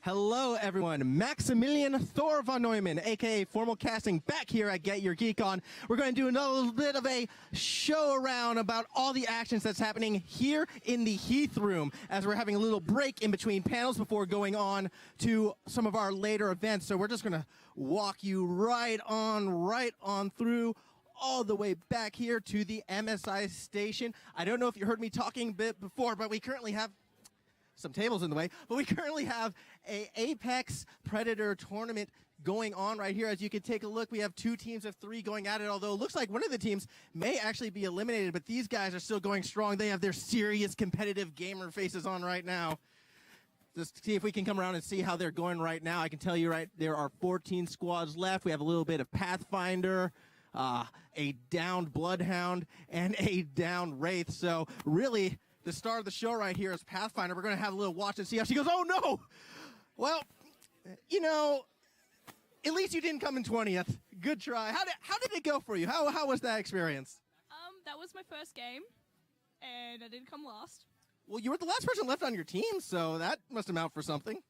Hello, everyone. Maximilian Thor von Neumann, a.k.a. Formal Casting, back here at Get Your Geek On. We're going to do another bit of a show around about all the actions that's happening here in the Heath Room, as we're having a little break in between panels before going on to some of our later events. So we're just going to walk you right on through all the way back here to the MSI station. I don't know if you heard me talking a bit before, but we currently have some tables in the way, but we currently have a Apex Predator tournament going on right here. As you can take a look, we have two teams of three going at it, although it looks like one of the teams may actually be eliminated, but these guys are still going strong. They have their serious competitive gamer faces on right now. Just see if we can come around and see how they're going right now. I can tell you there are 14 squads left. We have a little bit of Pathfinder, a downed Bloodhound, and a downed Wraith. So really, the star of the show right here is Pathfinder. We're going to have a little watch and see how she goes. Oh, no! Well, you know, at least you didn't come in 20th. Good try. How did it go for you? How was that experience? That was my first game, and I didn't come last. Well, you were the last person left on your team, so that must amount for something.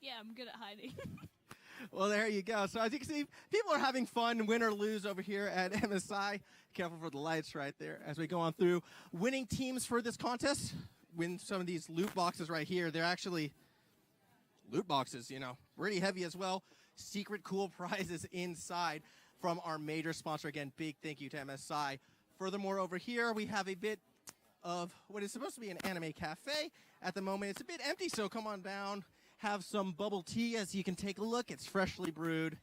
Yeah, I'm good at hiding. Well, there you go. So as you can see, people are having fun, win or lose, over here at MSI. Careful for the lights right there as we go on through. Winning teams for this contest win some of these loot boxes right here. They're actually loot boxes, you know, pretty heavy as well. Secret cool prizes inside from our major sponsor. Again, big thank you to MSI. Furthermore, over here, we have a bit of what is supposed to be an anime cafe. At the moment, it's a bit empty, so come on down. Have some bubble tea, as you can take a look. It's freshly brewed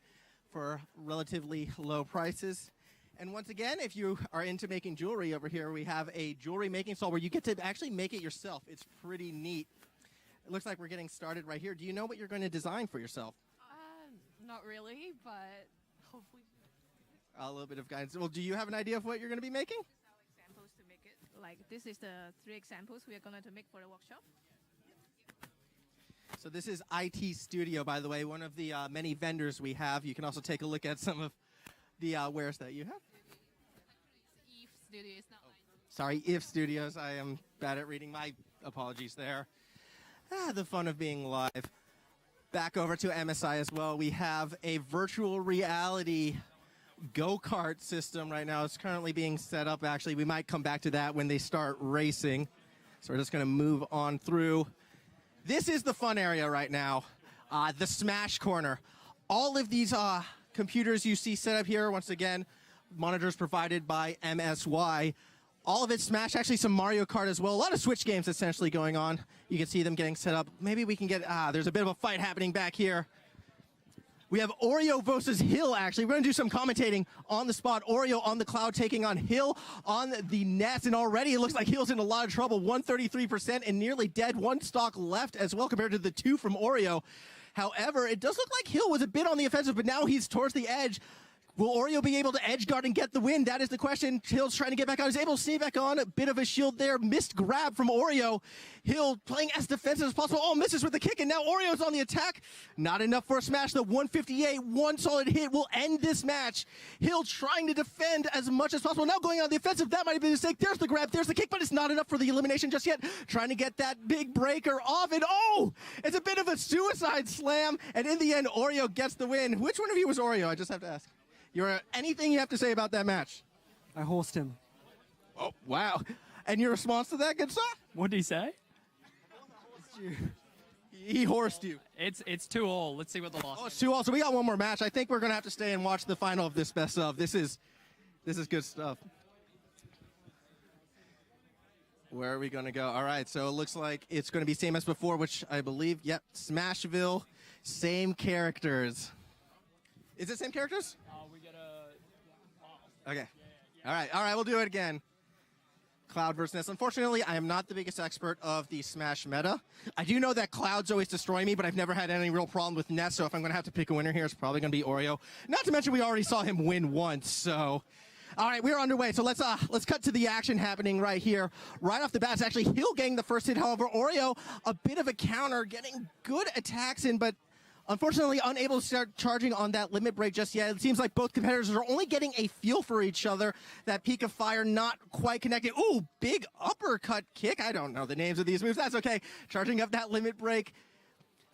for relatively low prices. And once again, if you are into making jewelry, over here we have a jewelry making stall where you get to actually make it yourself. It's pretty neat. It looks like we're getting started right here. Do you know what you're going to design for yourself? Not really, but hopefully. A little bit of guidance. Well, do you have an idea of what you're going to be making? Examples to make it. Like, this is the 3 examples we are going to make for the workshop. So this is IT Studio, by the way, one of the many vendors we have. You can also take a look at some of the wares that you have. Eve Studio is not Sorry, If Studios. I am bad at reading. My apologies there. The fun of being live. Back over to MSI as well. We have a virtual reality go-kart system right now. It's currently being set up, actually. We might come back to that when they start racing. So we're just going to move on through. This is the fun area right now, the Smash Corner. All of these computers you see set up here, once again, monitors provided by MSY. All of it Smash, actually some Mario Kart as well. A lot of Switch games essentially going on. You can see them getting set up. Maybe we can get, there's a bit of a fight happening back here. We have Oreo versus Hill, actually. We're going to do some commentating on the spot. Oreo on the cloud taking on Hill on the nest. And already it looks like Hill's in a lot of trouble. 133% and nearly dead. One stock left as well compared to the 2 from Oreo. However, it does look like Hill was a bit on the offensive, but now he's towards the edge. Will Oreo be able to edge guard and get the win? That is the question. Hill's trying to get back on. He's able to stay back on. A bit of a shield there. Missed grab from Oreo. Hill playing as defensive as possible. Oh, misses with the kick, and now Oreo's on the attack. Not enough for a smash. The 158, one solid hit will end this match. Hill trying to defend as much as possible. Now going on the offensive. That might have been a mistake. There's the grab. There's the kick, but it's not enough for the elimination just yet. Trying to get that big breaker off, and oh! It's a bit of a suicide slam, and in the end, Oreo gets the win. Which one of you was Oreo? I just have to ask. Anything you have to say about that match? I horsed him. Oh, wow. And your response to that, good sir? What did he say? He horsed you. It's 2-all. Let's see what the loss Oh, is. it's 2-all. So we got one more match. I think we're going to have to stay and watch the final of this best of. This is good stuff. Where are we going to go? All right, so it looks like it's going to be same as before, which I believe, yep, Smashville, same characters. Is it same characters? We get a... Okay. All right, we'll do it again. Cloud versus Nest. Unfortunately, I am not the biggest expert of the Smash meta. I do know that Cloud's always destroy me, but I've never had any real problem with Nest, so if I'm going to have to pick a winner here, it's probably going to be Oreo. Not to mention we already saw him win once, so... All right, we're underway, so let's cut to the action happening right here. Right off the bat, it's actually Hill getting the first hit. However, Oreo, a bit of a counter, getting good attacks in, but unfortunately unable to start charging on that limit break just yet. It seems like both competitors are only getting a feel for each other. That peak of fire not quite connected. Ooh, big uppercut kick. I don't know the names of these moves. That's okay. Charging up that limit break.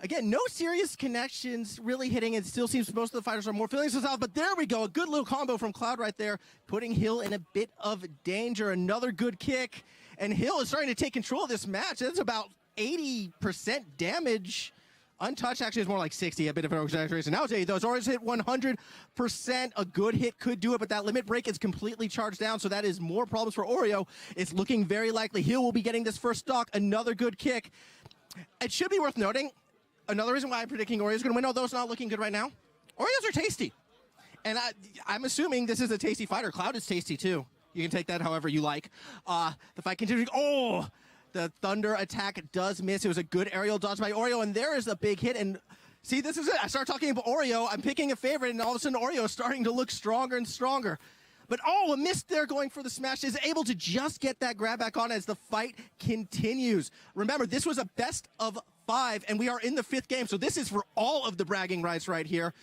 Again, no serious connections really hitting. It still seems most of the fighters are more feeling themselves out, but there we go. A good little combo from Cloud right there, putting Hill in a bit of danger. Another good kick, and Hill is starting to take control of this match. That's about 80% damage. Untouched actually is more like 60, a bit of an exaggeration. Now I'll tell you, those Orioles hit 100%. A good hit could do it, but that limit break is completely charged down, so that is more problems for Oreo. It's looking very likely Hill will be getting this first stock. Another good kick. It should be worth noting, another reason why I'm predicting Oreo's going to win, although it's not looking good right now, Oreos are tasty. And I'm assuming this is a tasty fighter. Cloud is tasty, too. You can take that however you like. The fight continues. Oh! The Thunder attack does miss. It was a good aerial dodge by Oreo, and there is a big hit. And see, this is it. I start talking about Oreo. I'm picking a favorite, and all of a sudden Oreo is starting to look stronger and stronger. But oh, a miss there going for the smash. Is able to just get that grab back on as the fight continues. Remember, this was a best of 5, and we are in the 5th game, so this is for all of the bragging rights right here.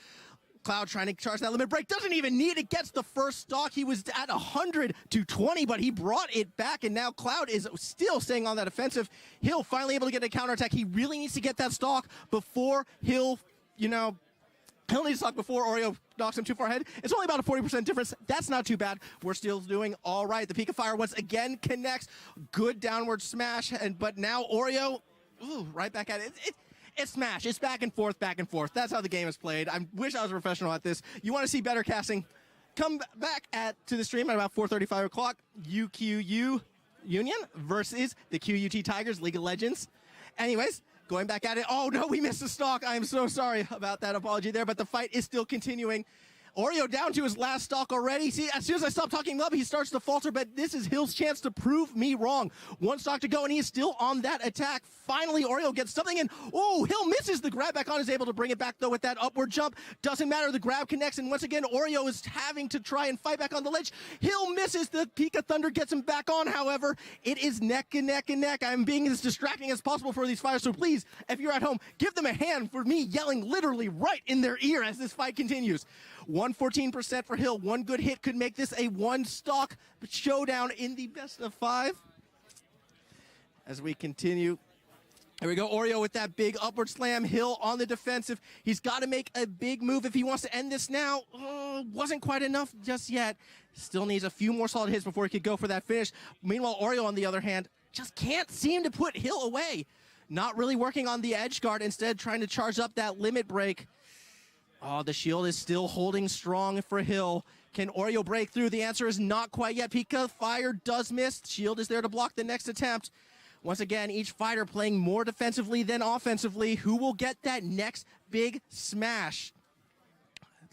Cloud trying to charge that limit break. Doesn't even need it. Gets the first stock. He was at 100 to 20, but he brought it back, and now Cloud is still staying on that offensive. Hill finally able to get a counterattack. He really needs to get that stock before Hill, Hill needs to stock before Oreo knocks him too far ahead. It's only about a 40% difference. That's not too bad. We're still doing all right. The Peak of Fire once again connects. Good downward smash, but now Oreo, right back at it. It's smash. It's back and forth, back and forth. That's how the game is played. I wish I was a professional at this. You want to see better casting? Come back to the stream at about 4:35 o'clock. UQU Union versus the QUT Tigers, League of Legends. Anyways, going back at it. Oh, no, we missed the stock. I am so sorry about that apology there, but the fight is still continuing. Oreo down to his last stock already. See, as soon as I stop talking up, he starts to falter, but this is Hill's chance to prove me wrong. One stock to go, and he is still on that attack. Finally, Oreo gets something in. Oh, Hill misses the grab back on, is able to bring it back, though, with that upward jump. Doesn't matter, the grab connects, and once again, Oreo is having to try and fight back on the ledge. Hill misses, the Peak of Thunder gets him back on, however. It is neck and neck and neck. I'm being as distracting as possible for these fighters, so please, if you're at home, give them a hand for me yelling literally right in their ear as this fight continues. 114% for Hill. One good hit could make this a one-stock showdown in the best of 5. As we continue. Here we go, Oreo with that big upward slam. Hill on the defensive. He's got to make a big move if he wants to end this now. Wasn't quite enough just yet. Still needs a few more solid hits before he could go for that finish. Meanwhile, Oreo, on the other hand, just can't seem to put Hill away. Not really working on the edge guard, instead trying to charge up that limit break. Oh, the shield is still holding strong for Hill. Can Oreo break through? The answer is not quite yet. Peak of Fire does miss. Shield is there to block the next attempt. Once again, each fighter playing more defensively than offensively. Who will get that next big smash?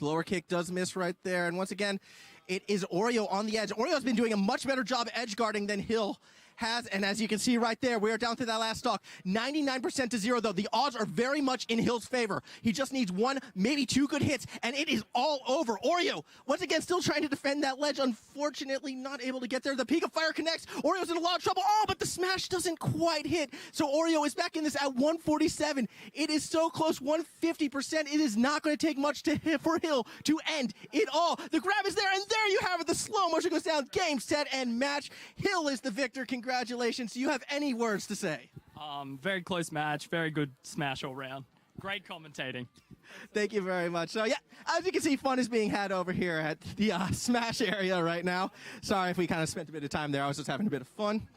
The lower kick does miss right there. And once again, it is Oreo on the edge. Oreo's been doing a much better job edge guarding than Hill has, and as you can see right there, we are down to that last stock. 99% to 0, though. The odds are very much in Hill's favor. He just needs 1, maybe 2 good hits, and it is all over. Oreo, once again, still trying to defend that ledge. Unfortunately, not able to get there. The Peak of Fire connects. Oreo's in a lot of trouble. Oh, but the smash doesn't quite hit. So Oreo is back in this at 147. It is so close, 150%. It is not going to take much to hit for Hill to end it all. The grab is there, and there you have it. The slow motion goes down. Game, set, and match. Hill is the victor. Congratulations. Do you have any words to say? Very close match. Very good smash all round. Great commentating. Thank you very much. So, yeah, as you can see, fun is being had over here at the Smash area right now. Sorry if we kind of spent a bit of time there. I was just having a bit of fun.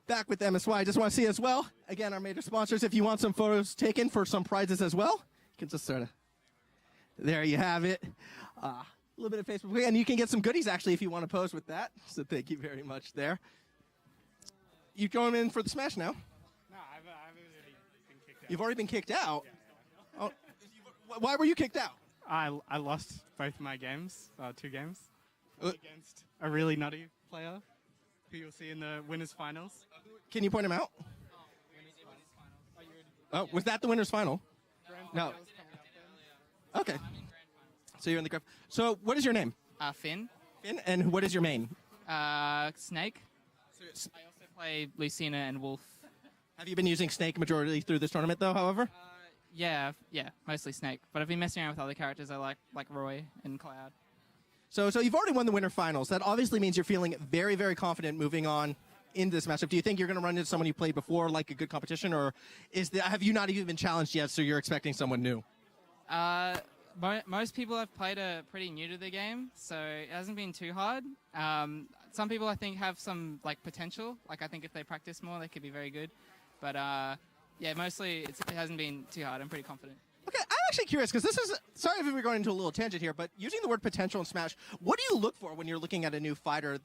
Back with MSY. I just want to see as well, again, our major sponsors, if you want some photos taken for some prizes as well, you can just sort of, there you have it. A little bit of Facebook, and you can get some goodies, actually, if you want to pose with that. So thank you very much there. You going in for the Smash now? No, I've already been kicked out. You've already been kicked out? Yeah. Oh, why were you kicked out? I lost both my games, 2 games, Uh, against a really nutty player who you'll see in the winners finals. Can you point him out? Oh, was that the winner's final? No. Okay. So you're in the grand. So what is your name? Finn. Finn, and what is your main? Snake. I also play Lucina and Wolf. Have you been using Snake majority through this tournament, though, however? Yeah, mostly Snake. But I've been messing around with other characters I like Roy and Cloud. So you've already won the winter finals. That obviously means you're feeling very, very confident moving on in this matchup? Do you think you're going to run into someone you played before, like a good competition, or have you not even been challenged yet, so you're expecting someone new? Most people I've played are pretty new to the game, so it hasn't been too hard. Some people I think have some like potential. Like I think if they practice more, they could be very good. But yeah, mostly it hasn't been too hard. I'm pretty confident. Okay, I'm actually curious because this is, sorry if we're going into a little tangent here, but using the word potential in Smash, what do you look for when you're looking at a new fighter?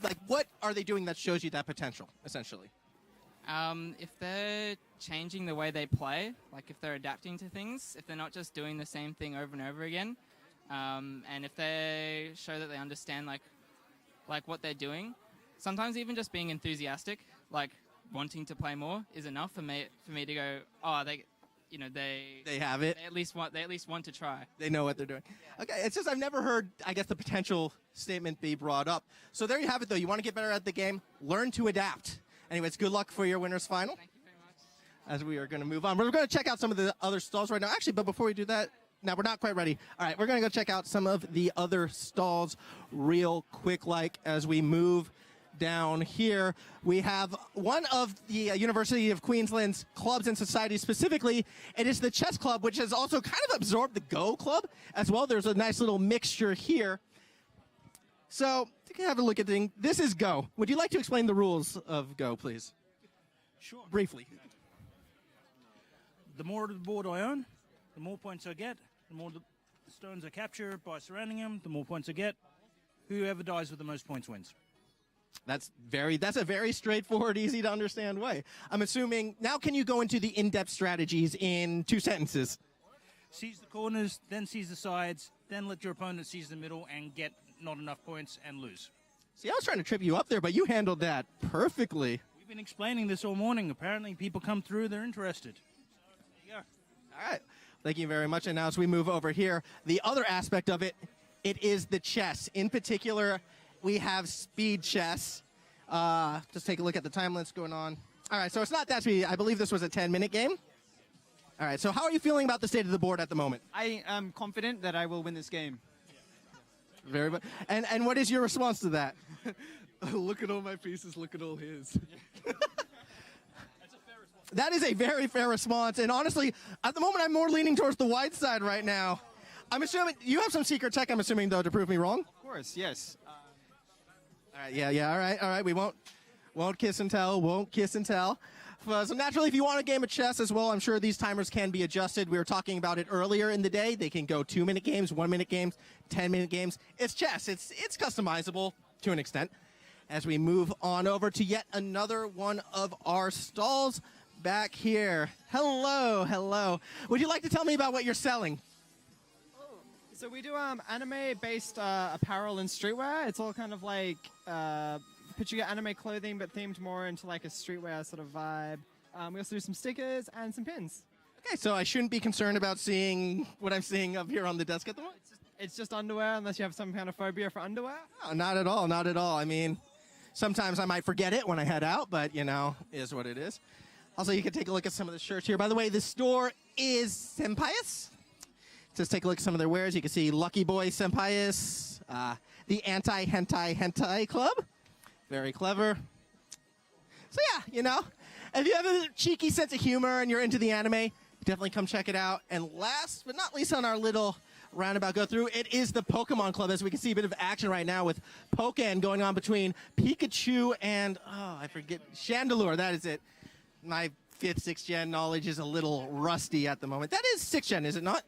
Like, what are they doing that shows you that potential, essentially? If they're changing the way they play, like if they're adapting to things, if they're not just doing the same thing over and over again, and if they show that they understand like what they're doing, sometimes even just being enthusiastic, like wanting to play more, is enough for me to go, oh, they have it. They at least want to try. They know what they're doing. Yeah. Okay, it's just I've never heard, I guess, the potential statement be brought up. So there you have it, though. You want to get better at the game, learn to adapt. Anyways, good luck for your winners final. Thank you very much. As we are going to move on, we're going to check out some of the other stalls right now. Actually, but before we do that, now we're not quite ready. All right, we're going to go check out some of the other stalls real quick, like as we move down here. We have one of the University of Queensland's clubs and societies specifically. It is the chess club, which has also kind of absorbed the Go club as well. There's a nice little mixture here. So, take have a look at things. This is Go. Would you like to explain the rules of Go, please? Sure. Briefly. The more of the board I own, the more points I get. The more the stones I capture by surrounding them, the more points I get. Whoever dies with the most points wins. That's a very straightforward, easy to understand way. I'm assuming, now can you go into the in-depth strategies in 2 sentences? Seize the corners, then seize the sides, then let your opponent seize the middle and get not enough points and lose. See, I was trying to trip you up there, but you handled that perfectly. We've been explaining this all morning. Apparently people come through, they're interested. There you go. All right. Thank you very much. And now as we move over here, the other aspect of it, it is the chess. In particular, we have speed chess. Just take a look at the time limits going on. All right, so it's not that speedy. I believe this was a 10-minute game. All right, so how are you feeling about the state of the board at the moment? I am confident that I will win this game. Very good. And what is your response to that? Look at all my pieces, look at all his. That is a very fair response. And honestly, at the moment, I'm more leaning towards the wide side right now. I'm assuming you have some secret tech, I'm assuming, though, to prove me wrong? Of course, yes. All right, yeah, all right. We won't kiss and tell. So naturally, if you want a game of chess as well, I'm sure these timers can be adjusted. We were talking about it earlier in the day. They can go 2-minute games, 1-minute games, 10-minute games. It's chess. It's customizable to an extent. As we move on over to yet another one of our stalls back here. Hello. Would you like to tell me about what you're selling? So we do anime-based apparel and streetwear. It's all kind of like picture your anime clothing, but themed more into like a streetwear sort of vibe. We also do some stickers and some pins. Okay, so I shouldn't be concerned about seeing what I'm seeing up here on the desk at the moment? It's just underwear, unless you have some kind of phobia for underwear. No, not at all. I mean, sometimes I might forget it when I head out, but, is what it is. Also, you can take a look at some of the shirts here. By the way, the store is Senpai's. Just take a look at some of their wares. You can see Lucky Boy Senpai's, the Anti-Hentai Club. Very clever. So yeah, if you have a cheeky sense of humor and you're into the anime, definitely come check it out. And last but not least on our little roundabout go through, it is the Pokemon Club. As we can see a bit of action right now with Pokken going on between Pikachu and, I forget, Chandelure. That is it. My 5th, 6th gen knowledge is a little rusty at the moment. That is 6th gen, is it not?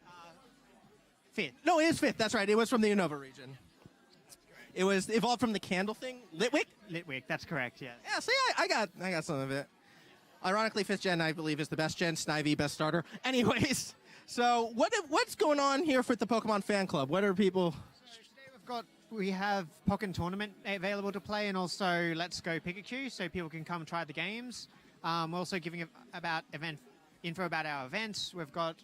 5th. No, it is 5th. That's right. It was from the Unova region. It was evolved from the candle thing. Litwick? Litwick, that's correct, yeah. Yeah, see, I got some of it. Ironically, 5th gen, I believe, is the best gen. Snivy, best starter. Anyways, so what's going on here for the Pokemon Fan Club? What are people... So today we have Pokken Tournament available to play, and also Let's Go Pikachu, so people can come try the games. We're also giving info about our events. We've got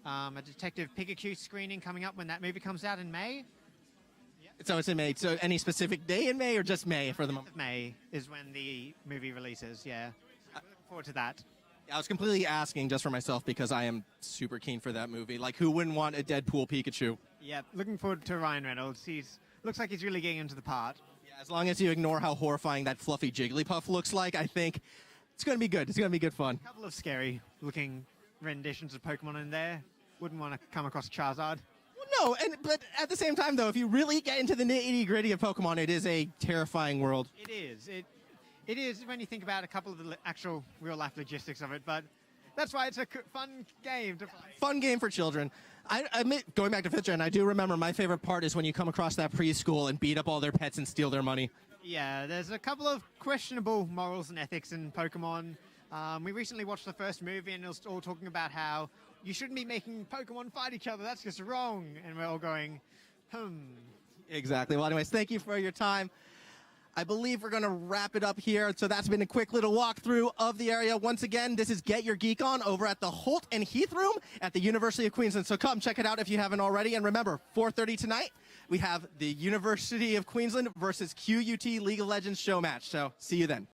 a Detective Pikachu screening coming up when that movie comes out in May. So it's in May. So any specific day in May or just May for the moment? May is when the movie releases, yeah. Looking forward to that. I was completely asking just for myself because I am super keen for that movie. Like, who wouldn't want a Deadpool Pikachu? Yeah, looking forward to Ryan Reynolds. Looks like he's really getting into the part. Yeah, As long as you ignore how horrifying that fluffy Jigglypuff looks like, I think it's going to be good. It's going to be good fun. A couple of scary looking renditions of Pokemon in there. Wouldn't want to come across Charizard. No, but at the same time, though, if you really get into the nitty-gritty of Pokemon, it is a terrifying world. It is. It is when you think about a couple of the actual real-life logistics of it, but that's why it's a fun game to play. Fun game for children. I admit, going back to 5th Gen, I do remember my favorite part is when you come across that preschool and beat up all their pets and steal their money. Yeah, there's a couple of questionable morals and ethics in Pokemon. We recently watched the first movie and it was all talking about how you shouldn't be making Pokemon fight each other. That's just wrong. And we're all going, Exactly. Well, anyways, thank you for your time. I believe we're going to wrap it up here. So that's been a quick little walkthrough of the area. Once again, this is Get Your Geek On over at the Holt and Heath Room at the University of Queensland. So come check it out if you haven't already. And remember, 4:30 tonight, we have the University of Queensland versus QUT League of Legends show match. So see you then.